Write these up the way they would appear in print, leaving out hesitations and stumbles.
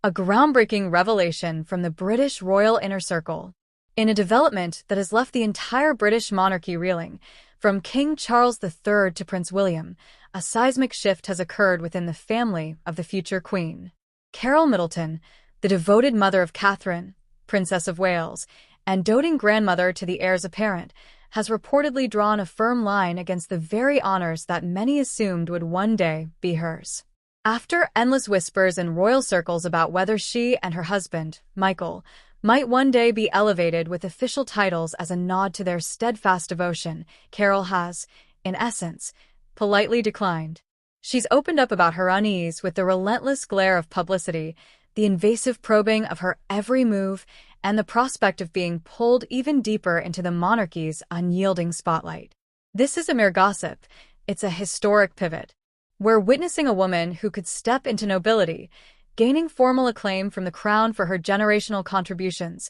a groundbreaking revelation from the British royal inner circle. In a development that has left the entire British monarchy reeling, from King Charles III to Prince William, a seismic shift has occurred within the family of the future Queen. Carole Middleton, the devoted mother of Catherine, Princess of Wales, and doting grandmother to the heirs apparent, has reportedly drawn a firm line against the very honors that many assumed would one day be hers. After endless whispers in royal circles about whether she and her husband, Michael, might one day be elevated with official titles as a nod to their steadfast devotion, Carole has, in essence, politely declined. She's opened up about her unease with the relentless glare of publicity, the invasive probing of her every move, and the prospect of being pulled even deeper into the monarchy's unyielding spotlight. This isn't mere gossip, it's a historic pivot. We're witnessing a woman who could step into nobility, gaining formal acclaim from the crown for her generational contributions,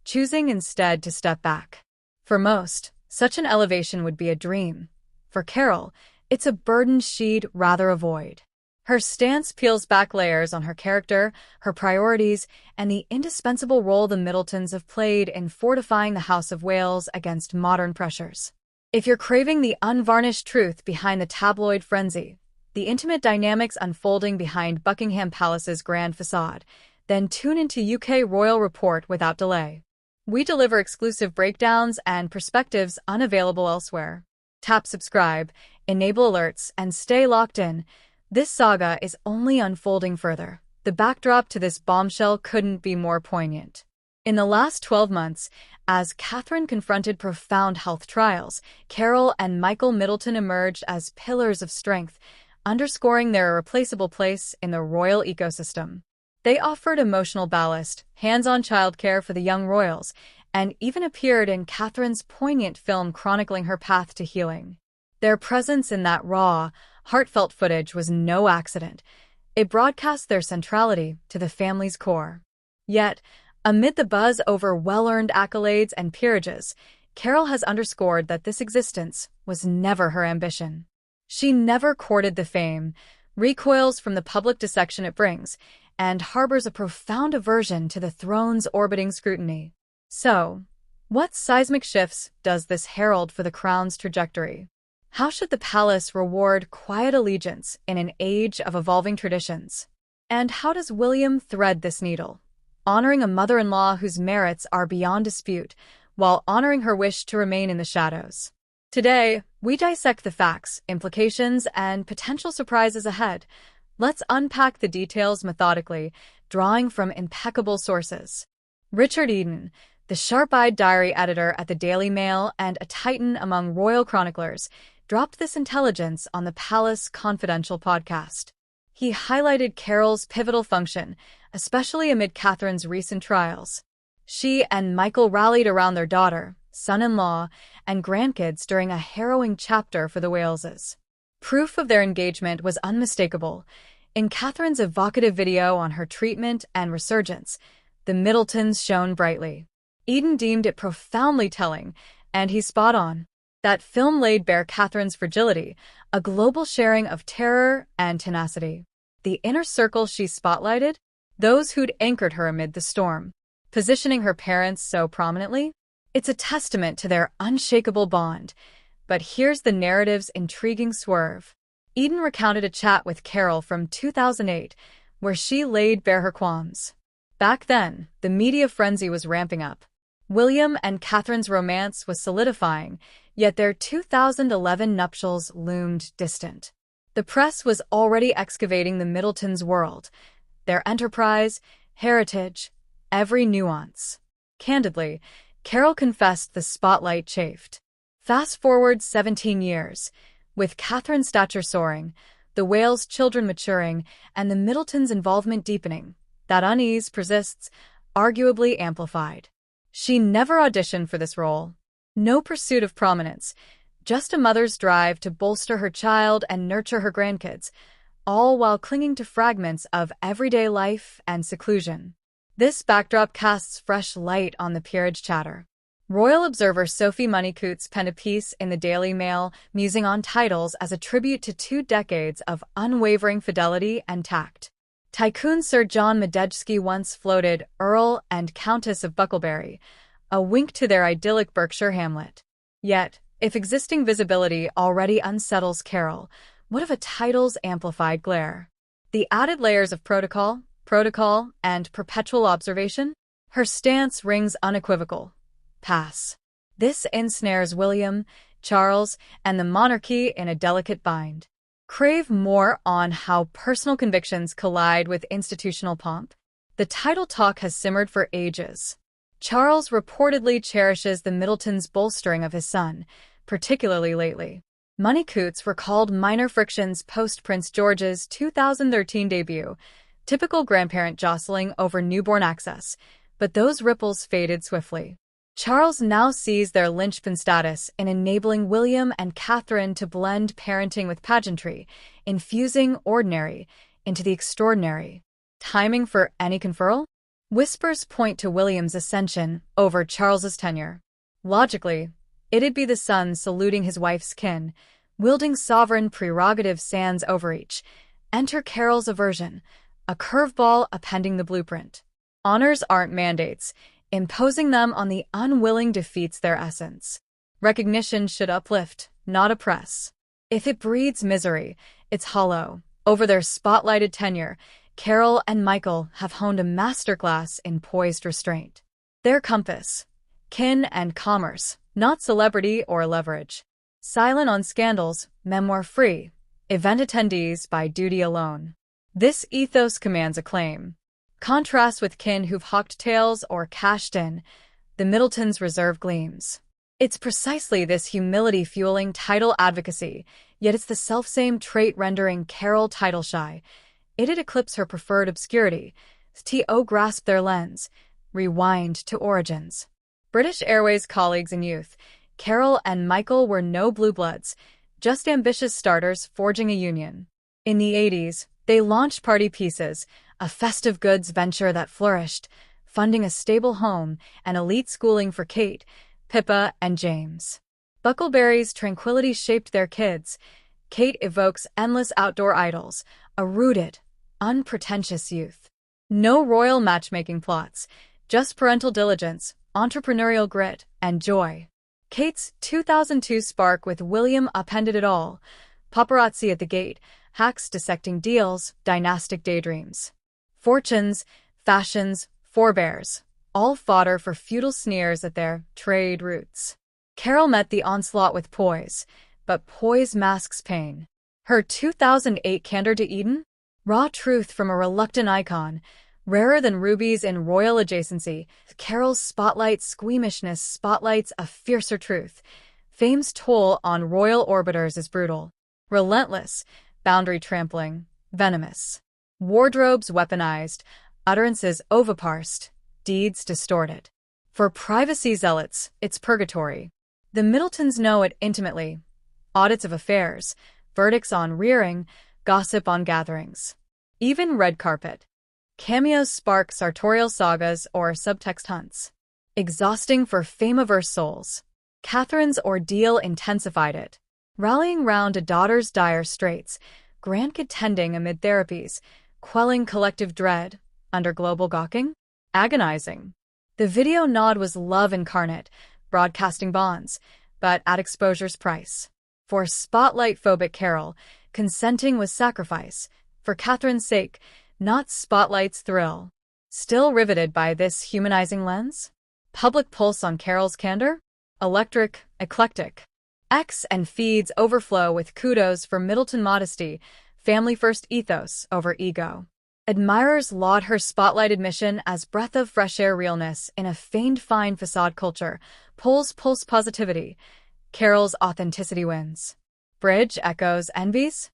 choosing instead to step back. For most, such an elevation would be a dream. For Carole, it's a burden she'd rather avoid. Her stance peels back layers on her character, her priorities, and the indispensable role the Middletons have played in fortifying the House of Wales against modern pressures. If you're craving the unvarnished truth behind the tabloid frenzy, the intimate dynamics unfolding behind Buckingham Palace's grand facade, then tune into UK Royal Report without delay. We deliver exclusive breakdowns and perspectives unavailable elsewhere. Tap subscribe, enable alerts, and stay locked in. This saga is only unfolding further. The backdrop to this bombshell couldn't be more poignant. In the last 12 months, as Catherine confronted profound health trials, Carole and Michael Middleton emerged as pillars of strength, underscoring their irreplaceable place in the royal ecosystem. They offered emotional ballast, hands-on childcare for the young royals, and even appeared in Catherine's poignant film chronicling her path to healing. Their presence in that raw, heartfelt footage was no accident. It broadcast their centrality to the family's core. Yet, amid the buzz over well-earned accolades and peerages, Carole has underscored that this existence was never her ambition. She never courted the fame, recoils from the public dissection it brings, and harbors a profound aversion to the throne's orbiting scrutiny. So, what seismic shifts does this herald for the crown's trajectory? How should the palace reward quiet allegiance in an age of evolving traditions? And how does William thread this needle, honoring a mother-in-law whose merits are beyond dispute, while honoring her wish to remain in the shadows? Today, we dissect the facts, implications, and potential surprises ahead. Let's unpack the details methodically, drawing from impeccable sources. Richard Eden, the sharp-eyed diary editor at the Daily Mail and a titan among royal chroniclers, dropped this intelligence on the Palace Confidential podcast. He highlighted Carole's pivotal function, especially amid Catherine's recent trials. She and Michael rallied around their daughter, son-in-law, and grandkids during a harrowing chapter for the Waleses. Proof of their engagement was unmistakable. In Catherine's evocative video on her treatment and resurgence, the Middletons shone brightly. Eden deemed it profoundly telling, and he's spot on. That film laid bare Catherine's fragility, a global sharing of terror and tenacity. The inner circle she spotlighted? Those who'd anchored her amid the storm, positioning her parents so prominently? It's a testament to their unshakable bond. But here's the narrative's intriguing swerve. Eden recounted a chat with Carole from 2008, where she laid bare her qualms. Back then, the media frenzy was ramping up. William and Catherine's romance was solidifying, yet their 2011 nuptials loomed distant. The press was already excavating the Middletons' world, their enterprise, heritage, every nuance. Candidly, Carole confessed the spotlight chafed. Fast forward 17 years, with Catherine's stature soaring, the Wales children maturing, and the Middletons' involvement deepening, that unease persists, arguably amplified. She never auditioned for this role. No pursuit of prominence, just a mother's drive to bolster her child and nurture her grandkids, all while clinging to fragments of everyday life and seclusion. This backdrop casts fresh light on the peerage chatter. Royal observer Sophie Moneycoots penned a piece in the Daily Mail musing on titles as a tribute to 2 decades of unwavering fidelity and tact. Tycoon Sir John Medejski once floated Earl and Countess of Bucklebury, a wink to their idyllic Berkshire hamlet. Yet, if existing visibility already unsettles Carole, what of a title's amplified glare? The added layers of protocol, and perpetual observation? Her stance rings unequivocal. Pass. This ensnares William, Charles, and the monarchy in a delicate bind. Crave more on how personal convictions collide with institutional pomp? The title talk has simmered for ages. Charles reportedly cherishes the Middletons' bolstering of his son, particularly lately. Money coots recalled minor frictions post-Prince George's 2013 debut, typical grandparent jostling over newborn access, but those ripples faded swiftly. Charles now sees their linchpin status in enabling William and Catherine to blend parenting with pageantry, infusing ordinary into the extraordinary. Timing for any conferral? Whispers point to William's ascension over Charles's tenure. Logically, it'd be the son saluting his wife's kin, wielding sovereign prerogative sans overreach. Enter Carole's aversion, a curveball appending the blueprint. Honors aren't mandates. Imposing them on the unwilling defeats their essence. Recognition should uplift, not oppress. If it breeds misery, it's hollow. Over their spotlighted tenure, Carole and Michael have honed a masterclass in poised restraint. Their compass: kin and commerce, not celebrity or leverage. Silent on scandals, memoir-free, event attendees by duty alone. This ethos commands acclaim. Contrast with kin who've hawked tails or cashed in, the Middletons' reserve gleams. It's precisely this humility-fueling title advocacy, yet it's the selfsame trait rendering Carole title-shy. It'd eclipse her preferred obscurity. To grasp their lens, rewind to origins. British Airways colleagues in youth, Carole and Michael were no blue bloods, just ambitious starters forging a union. In the 80s, they launched Party Pieces, a festive goods venture that flourished, funding a stable home and elite schooling for Kate, Pippa, and James. Bucklebury's tranquility shaped their kids. Kate evokes endless outdoor idols, a rooted, unpretentious youth. No royal matchmaking plots, just parental diligence, entrepreneurial grit, and joy. Kate's 2002 spark with William upended it all. Paparazzi at the gate, hacks dissecting deals, dynastic daydreams. Fortunes, fashions, forebears, all fodder for feudal sneers at their trade routes. Carole met the onslaught with poise, but poise masks pain. Her 2008 Candor to Eden? Raw truth from a reluctant icon, rarer than rubies in royal adjacency. Carole's spotlight squeamishness spotlights a fiercer truth. Fame's toll on royal orbiters is brutal. Relentless, boundary trampling, venomous. Wardrobes weaponized, utterances oviparsed, deeds distorted. For privacy zealots, it's purgatory. The Middletons know it intimately. Audits of affairs, verdicts on rearing, gossip on gatherings. Even red carpet. Cameos spark sartorial sagas or subtext hunts. Exhausting for fame-averse souls. Catherine's ordeal intensified it. Rallying round a daughter's dire straits, grandkid tending amid therapies, quelling collective dread, under global gawking? Agonizing. The video nod was love incarnate, broadcasting bonds, but at exposure's price. For spotlight-phobic Carole, consenting was sacrifice. For Catherine's sake, not spotlight's thrill. Still riveted by this humanizing lens? Public pulse on Carole's candor? Electric, eclectic. X and feeds overflow with kudos for Middleton modesty, family-first ethos over ego. Admirers laud her spotlighted mission as breath of fresh air realness in a feigned fine facade culture. Polls pulse positivity. Carole's authenticity wins. Bridge echoes envies?